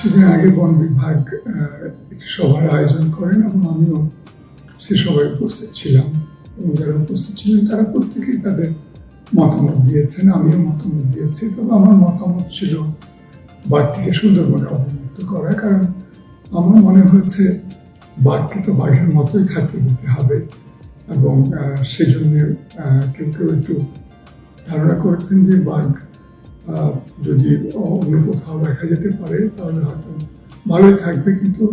কিছুদিন আগে বন বিভাগ একটি সভার আয়োজন করেন এবং আমিও সে সভায় উপস্থিত ছিলাম এবং যারা উপস্থিত ছিলেন তারা প্রত্যেকেই তাদের মতামত দিয়েছেন, আমিও মতামত দিয়েছি। তবে আমার মতামত ছিল বাঘটিকে সুন্দরবনে অবমুক্ত করা, কারণ আমার মনে হয়েছে বাঘকে তো বাঘের মতোই থাকতে দিতে হবে এবং সেজন্য কেউ কেউ একটু ধারণা করেছেন যে বাঘ যদি অন্য কোথাও দেখা যেতে পারে তাহলে হয়তো ভালোই থাকবে, কিন্তু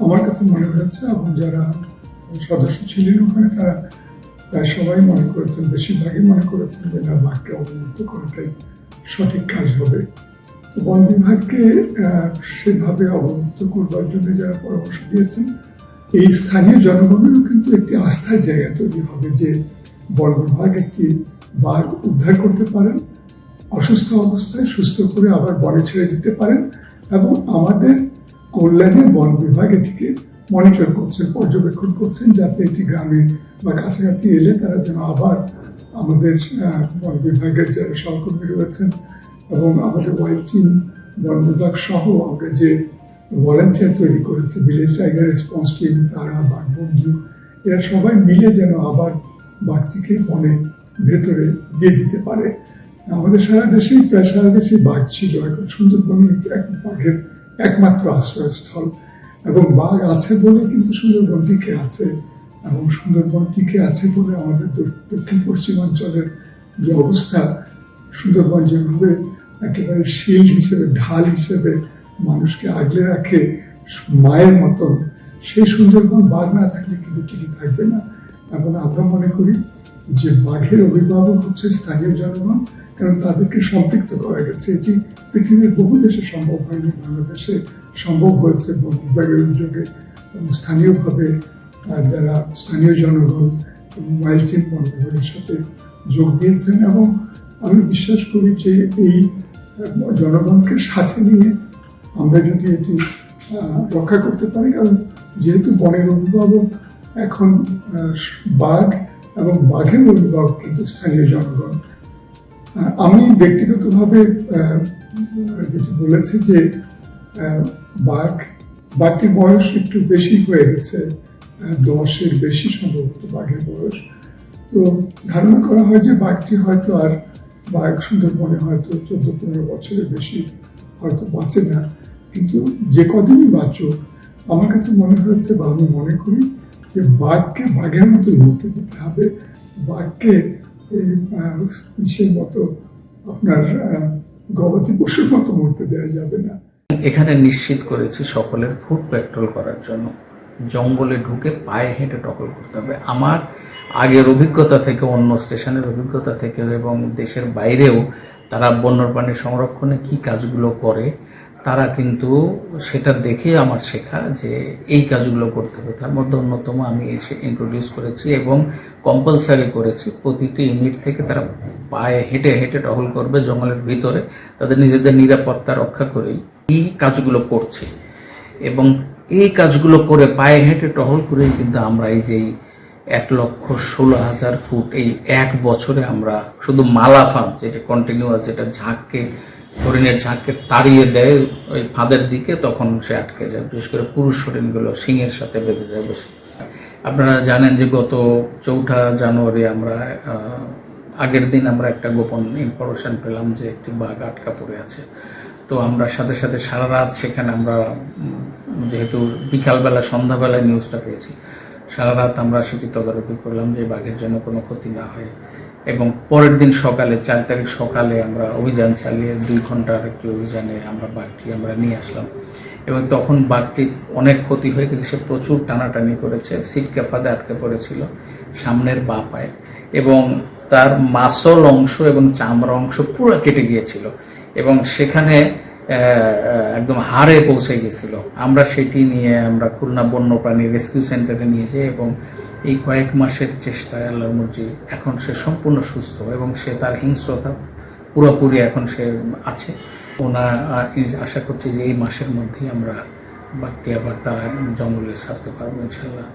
আমার কাছে মনে হয়েছে এবং যারা সদস্য ছিলেন ওখানে তারা প্রায় সবাই মনে করেছেন, বেশিরভাগই মনে করেছেন যে না, বাঘকে অবমুক্ত করাটাই সঠিক কাজ হবে। তো বন বিভাগকে সেভাবে অবমুক্ত করবার জন্য যারা পরামর্শ দিয়েছেন, এই স্থানীয় জনগণেরও কিন্তু একটি আস্থার জায়গা তৈরি হবে যে বন বিভাগ একটি বাঘ উদ্ধার করতে পারেন, অসুস্থ অবস্থায় সুস্থ করে আবার বনে ছেড়ে দিতে পারেন এবং আমাদের কল্যাণে বন বিভাগ এটিকে মনিটর করছেন, পর্যবেক্ষণ করছেন, যাতে এটি গ্রামে বা কাছাকাছি এলে তারা যেন আবার আমাদের বন বিভাগের যারা সহকর্মী রয়েছেন এবং আমাদের ওয়াইল্ড টিম, বন বিভাগ সহ আমরা যে ভলান্টিয়ার তৈরি করেছে, ভিলেজ টাইগার রেসপন্স টিম, তারা বাঘবন্ধু, এরা সবাই মিলে যেন আবার বাঘটিকে বনে ভেতরে দিয়ে দিতে পারে। আমাদের প্রায় সারা দেশেই বাঘ ছিল, এখন সুন্দরবনই বাঘের একমাত্র আশ্রয়স্থল এবং বাঘ আছে বলে কিন্তু সুন্দরবন টিকে আছে এবং সুন্দরবন টিকে আছে বলে আমাদের দক্ষিণ পশ্চিমাঞ্চলের যে অবস্থা, সুন্দরবন যেভাবে একেবারে শিল্ড হিসেবে, ঢাল হিসেবে মানুষকে আগলে রাখে মায়ের মতন, সেই সুন্দরবন বাঘ না থাকলে কিন্তু টিকে থাকবে না। এবং আমরা মনে করি যে বাঘের অভিভাবক হচ্ছে স্থানীয় জনগণ, কারণ তাদেরকে সম্পৃক্ত করা গেছে। এটি পৃথিবীর বহু দেশে সম্ভব হয়নি, বাংলাদেশে সম্ভব হয়েছে বন বিভাগের উদ্যোগে এবং স্থানীয়ভাবে যারা স্থানীয় জনগণ এবং ওয়াইল্ড টিম বন বিভাগের সাথে যোগ দিয়েছেন। এবং আমি বিশ্বাস করি যে এই জনগণকে সাথে নিয়ে আমরা যদি এটি রক্ষা করতে পারি, কারণ যেহেতু বনের অভিভাবক এখন বাঘ এবং বাঘের অভিভাবক কিন্তু স্থানীয় জনগণ। আমি ব্যক্তিগতভাবে যেটি বলেছি যে বাঘটির বয়স একটু বেশি হয়ে গেছে, 10-এর বেশি সম্ভবত বাঘের বয়স। তো ধারণা করা হয় যে বাঘটি হয়তো আর বাঘ সুন্দরবনে হয়তো 14-15 বছরের বেশি হয়তো বাঁচে না, কিন্তু যে কদিনই বাঁচুক আমার কাছে মনে হয়েছে বা আমি মনে করি যে বাঘকে বাঘের মতোই মরতে দিতে হবে, বাঘকে ইসের মতো আপনার গবাদি পশুর মতো মরতে দেওয়া যাবে না। এখানে নিশ্চিত করেছি সকলের ফুট পেট্রোল করার জন্য জঙ্গলে ঢুকে পায়ে হেঁটে টহল করতে হবে। আমার আগের অভিজ্ঞতা থেকে, অন্য স্টেশনের অভিজ্ঞতা থেকে এবং দেশের বাইরেও তারা বন্যপ্রাণী সংরক্ষণে কি কাজগুলো করে তারা কিন্তু সেটা দেখে আমার শেখা যে এই কাজগুলো করতে হবে। তার মধ্যে অন্যতম আমি এসে ইন্ট্রোডিউস করেছি এবং কম্পালসারি করেছি প্রতিটি ইউনিট থেকে তারা পায়ে হেঁটে হেঁটে টহল করবে জঙ্গলের ভিতরে, তাদের নিজেদের নিরাপত্তা রক্ষা করেই এই কাজগুলো করছে। এবং এই কাজগুলো করে পায়ে হেঁটে টহল করেই কিন্তু আমরা এই যে 1,16,000 ফুট এই এক বছরে আমরা শুধু মালা ফাঁদ, যেটা কন্টিনিউয়াস, যেটা ঝাঁককে, হরিণের ঝাঁককে তাড়িয়ে দেয় ওই ফাঁদের দিকে, তখন সে আটকে যায়। বিশেষ করে পুরুষ হরিণগুলো শিঙের সাথে বেঁধে যায় বেশি। আপনারা জানেন যে গত 4 জানুয়ারি আমরা আগের দিন আমরা একটা গোপন ইনফরমেশন পেলাম যে একটি বাঘ আটকা পড়ে আছে। তো আমরা সাথে সাথে সারা রাত সেখানে আমরা, যেহেতু বিকালবেলা সন্ধ্যাবেলায় নিউজটা পেয়েছি, সারা রাত আমরা সেটি তদারকি করলাম যে বাঘের জন্য কোনো ক্ষতি না হয়। এবং পরের দিন সকালে 4 তারিখ সকালে আমরা অভিযান চালিয়ে 2 ঘন্টার একটি অভিযানে আমরা বাঘটি আমরা নিয়ে আসলাম। এবং তখন বাঘটি অনেক ক্ষতি হয়ে গেছে, সে প্রচুর টানাটানি করেছে, সিটকা ফাঁদে আটকে পড়েছিল সামনের বাঁ পায়ে এবং তার মাসল অংশ এবং চামড়া অংশ পুরো কেটে গিয়েছিল এবং সেখানে একদম হাড়ে পৌঁছে গেছিল। আমরা সেটি নিয়ে আমরা খুলনা বন্যপ্রাণী রেস্কিউ সেন্টারে নিয়ে যাই এবং এই কয়েক মাসের চেষ্টায় আল্লাহর মর্জি এখন সে সম্পূর্ণ সুস্থ এবং সে তার হিংস্রতা পুরোপুরি এখন সে আছে। আশা করছি যে এই মাসের মধ্যেই আমরা বাঘটি আবার তারা জঙ্গলে ছাড়তে পারবো ইনশাল্লাহ।